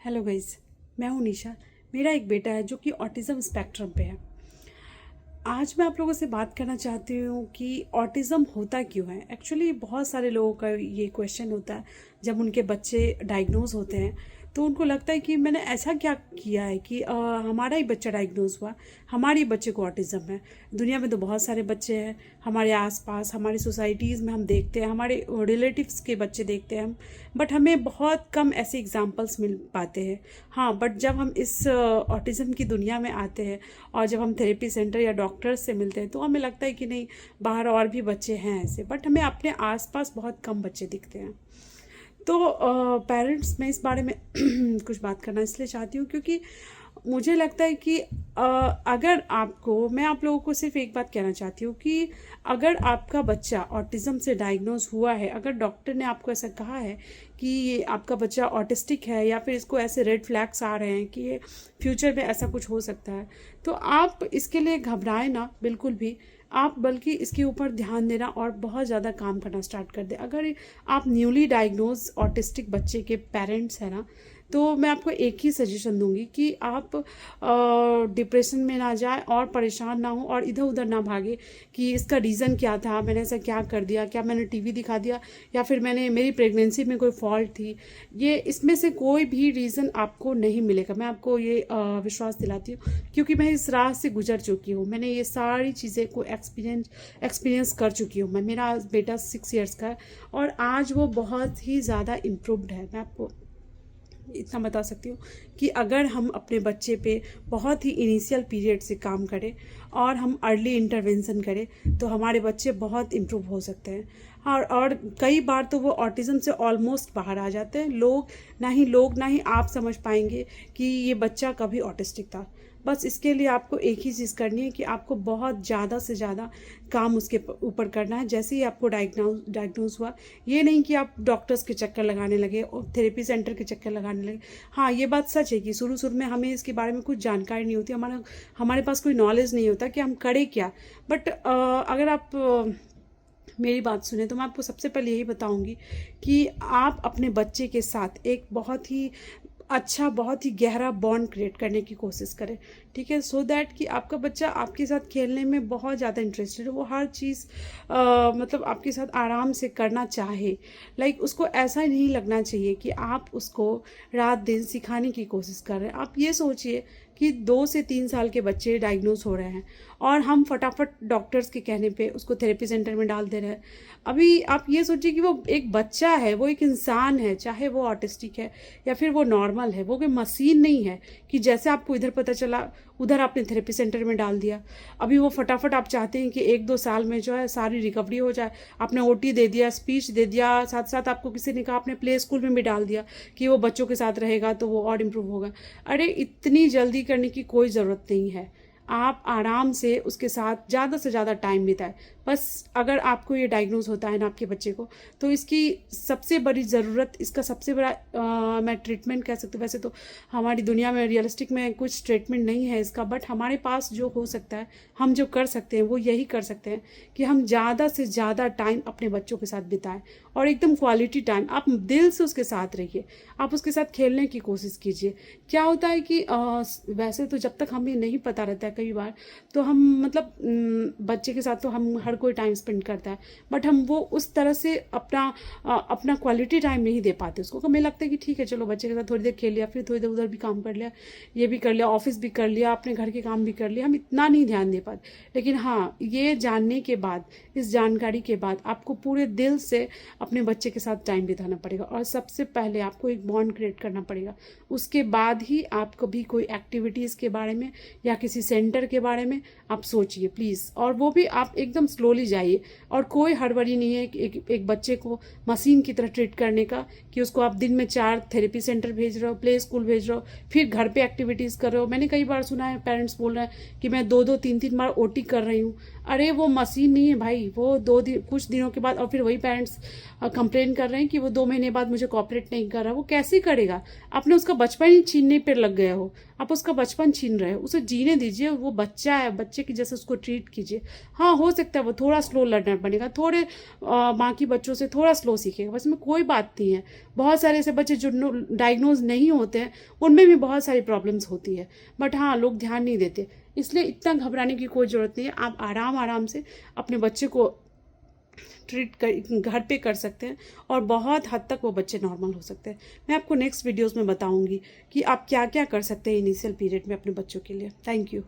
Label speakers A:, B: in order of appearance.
A: Hello guys, मैं हूँ निशा। मेरा एक बेटा है जो कि ऑटिज़म स्पेक्ट्रम पे है। आज मैं आप लोगों से बात करना चाहती हूँ कि ऑटिज़म होता क्यों है। एक्चुअली बहुत सारे लोगों का ये क्वेश्चन होता है जब उनके बच्चे डायग्नोज होते हैं, तो उनको लगता है कि मैंने ऐसा क्या किया है कि हमारा ही बच्चा डायग्नोज हुआ, हमारे ही बच्चे को ऑटिज़म है। दुनिया में तो बहुत सारे बच्चे हैं, हमारे आसपास हमारी सोसाइटीज़ में हम देखते हैं, हमारे रिलेटिव्स के बच्चे देखते हैं हम, बट हमें बहुत कम ऐसे एग्जांपल्स मिल पाते हैं। हाँ, बट जब हम इस ऑटिज़म की दुनिया में आते हैं और जब हम थेरेपी सेंटर या डॉक्टर्स से मिलते हैं, तो हमें लगता है कि नहीं, बाहर और भी बच्चे हैं ऐसे, बट हमें अपने आसपास बहुत कम बच्चे दिखते हैं। तो पेरेंट्स, मैं इस बारे में कुछ बात करना इसलिए चाहती हूँ क्योंकि मुझे लगता है कि अगर आपको, मैं आप लोगों को सिर्फ एक बात कहना चाहती हूँ कि अगर आपका बच्चा ऑटिज़म से डायग्नोज हुआ है, अगर डॉक्टर ने आपको ऐसा कहा है कि ये आपका बच्चा ऑटिस्टिक है या फिर इसको ऐसे रेड फ्लैग्स आ रहे हैं कि ये फ्यूचर में ऐसा कुछ हो सकता है, तो आप इसके लिए घबराएं ना बिल्कुल भी। आप बल्कि इसके ऊपर ध्यान देना और बहुत ज़्यादा काम करना स्टार्ट कर दें। अगर आप न्यूली डायग्नोज ऑटिस्टिक बच्चे के पेरेंट्स हैं ना, तो मैं आपको एक ही सजेशन दूंगी कि आप डिप्रेशन में ना जाए और परेशान ना हो और इधर उधर ना भागे कि इसका रीज़न क्या था, मैंने ऐसा क्या कर दिया, क्या मैंने टीवी दिखा दिया या फिर मेरी प्रेगनेंसी में कोई फॉल्ट थी। ये इसमें से कोई भी रीज़न आपको नहीं मिलेगा, मैं आपको ये विश्वास दिलाती हूँ क्योंकि मैं इस राह से गुजर चुकी हूँ। मैंने ये सारी चीज़ें को एक्सपीरियंस कर चुकी हूँ। मेरा बेटा 6 इयर्स का है और आज वो बहुत ही ज़्यादा इम्प्रूव्ड है। मैं आपको इतना बता सकती हूँ कि अगर हम अपने बच्चे पे बहुत ही इनिशियल पीरियड से काम करें और हम अर्ली इंटरवेंशन करें तो हमारे बच्चे बहुत इम्प्रूव हो सकते हैं। और कई बार तो वो ऑटिज़म से ऑलमोस्ट बाहर आ जाते हैं। लोग ना ही आप समझ पाएंगे कि ये बच्चा कभी ऑटिस्टिक था। बस इसके लिए आपको एक ही चीज़ करनी है कि आपको बहुत ज़्यादा से ज़्यादा काम उसके ऊपर करना है। जैसे ही आपको डायग्नोज हुआ, ये नहीं कि आप डॉक्टर्स के चक्कर लगाने लगे और थेरेपी सेंटर के चक्कर लगाने लगे। हाँ, ये बात सच है कि शुरू शुरू में हमें इसके बारे में कुछ जानकारी नहीं होती, हमारे पास कोई नॉलेज नहीं होता कि हम करें क्या। बट अगर आप मेरी बात सुने तो मैं आपको सबसे पहले यही बताऊंगी कि आप अपने बच्चे के साथ एक बहुत ही अच्छा, बहुत ही गहरा बॉन्ड क्रिएट करने की कोशिश करें, ठीक है। सो दैट कि आपका बच्चा आपके साथ खेलने में बहुत ज़्यादा इंटरेस्टेड है, वो हर चीज़ मतलब आपके साथ आराम से करना चाहे। लाइक उसको ऐसा नहीं लगना चाहिए कि आप उसको रात दिन सिखाने की कोशिश कर रहे हैं। आप ये सोचिए कि 2 से 3 साल के बच्चे डायग्नोज हो रहे हैं और हम फटाफट डॉक्टर्स के कहने पे उसको थेरेपी सेंटर में डाल दे रहे हैं। अभी आप ये सोचिए कि वो एक बच्चा है, वो एक इंसान है, चाहे वो ऑटिस्टिक है या फिर वो नॉर्मल है। वो कोई मशीन नहीं है कि जैसे आपको इधर पता चला उधर आपने थेरेपी सेंटर में डाल दिया। अभी वो फटाफट आप चाहते हैं कि 1-2 साल में जो है सारी रिकवरी हो जाए। आपने ओटी दे दिया, स्पीच दे दिया, साथ साथ आपको किसी ने कहा आपने प्ले स्कूल में भी डाल दिया कि वो बच्चों के साथ रहेगा तो वो और इम्प्रूव होगा। अरे, इतनी जल्दी करने की कोई ज़रूरत नहीं है। आप आराम से उसके साथ ज़्यादा से ज़्यादा टाइम बिताएं। बस अगर आपको ये डायग्नोज होता है ना आपके बच्चे को, तो इसकी सबसे बड़ी ज़रूरत, इसका सबसे बड़ा मैं ट्रीटमेंट कह सकती हूँ। वैसे तो हमारी दुनिया में रियलिस्टिक में कुछ ट्रीटमेंट नहीं है इसका, बट हमारे पास जो हो सकता है, हम जो कर सकते हैं वो यही कर सकते हैं कि हम ज़्यादा से ज़्यादा टाइम अपने बच्चों के साथ बिताएं और एकदम क्वालिटी टाइम। आप दिल से उसके साथ रहिए, आप उसके साथ खेलने की कोशिश कीजिए। क्या होता है कि वैसे तो जब तक हमें नहीं पता रहता है कई बार, तो हम मतलब बच्चे के साथ तो हम हर कोई टाइम स्पेंड करता है, बट हम वो उस तरह से अपना क्वालिटी टाइम नहीं दे पाते उसको। हमें लगता है कि ठीक है, चलो बच्चे के साथ थोड़ी देर खेल लिया, फिर थोड़ी देर उधर भी काम कर लिया, ये भी कर लिया, ऑफिस भी कर लिया, अपने घर के काम भी कर लिया, हम इतना नहीं ध्यान दे पाते। लेकिन हाँ, ये जानने के बाद, इस जानकारी के बाद आपको पूरे दिल से अपने बच्चे के साथ टाइम बिताना पड़ेगा और सबसे पहले आपको एक बॉन्ड क्रिएट करना पड़ेगा। उसके बाद ही आप कभी कोई एक्टिविटीज़ के बारे में या किसी सेंटर के बारे में आप सोचिए प्लीज़। और वो भी आप एकदम स्लोली जाइए और कोई हड़बड़ी नहीं है कि एक बच्चे को मशीन की तरह ट्रीट करने का, कि उसको आप दिन में 4 थेरेपी सेंटर भेज रहे हो, प्ले स्कूल भेज रहे हो, फिर घर पे एक्टिविटीज़ कर रहे हो। मैंने कई बार सुना है पेरेंट्स बोल रहे हैं कि मैं 2-2 3-3 बार ओटी कर रही हूँ। अरे, वो मशीन नहीं है भाई। वो कुछ दिनों के बाद, और फिर वही पेरेंट्स कंप्लेन कर रहे हैं कि वो 2 महीने बाद मुझे कॉपरेट नहीं कर रहा। वो कैसे करेगा? आपने उसका बचपन ही छीनने पर लग गए हो। आप उसका बचपन छीन रहे हो। उसे जीने दीजिए, वो बच्चा है, बच्चे की जैसे उसको ट्रीट कीजिए। हाँ, हो सकता है वो थोड़ा स्लो लर्नर बनेगा, थोड़े बाकी बच्चों से थोड़ा स्लो सीखेगा, बस में कोई बात नहीं है। बहुत सारे ऐसे बच्चे जो डायग्नोज नहीं होते हैं, उनमें भी बहुत सारी प्रॉब्लम्स होती है, बट हाँ, लोग ध्यान नहीं देते। इसलिए इतना घबराने की कोई ज़रूरत नहीं है। आप आराम आराम से अपने बच्चे को ट्रीट कर घर पे कर सकते हैं, और बहुत हद तक वो बच्चे नॉर्मल हो सकते हैं। मैं आपको नेक्स्ट वीडियोस में बताऊंगी कि आप क्या क्या कर सकते हैं इनिशियल पीरियड में अपने बच्चों के लिए। Thank you.